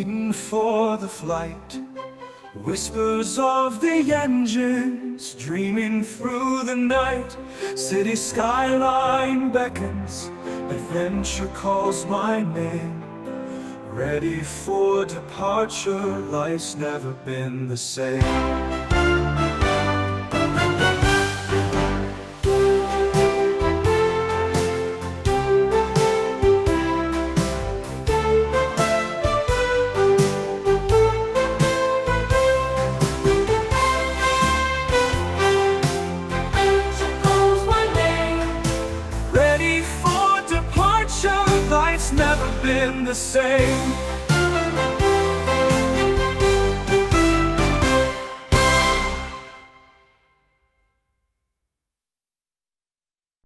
waiting for the flight. Whispers of the engines dreaming through the night. City skyline beckons, adventure calls my name. Ready for departure, life's never been the same.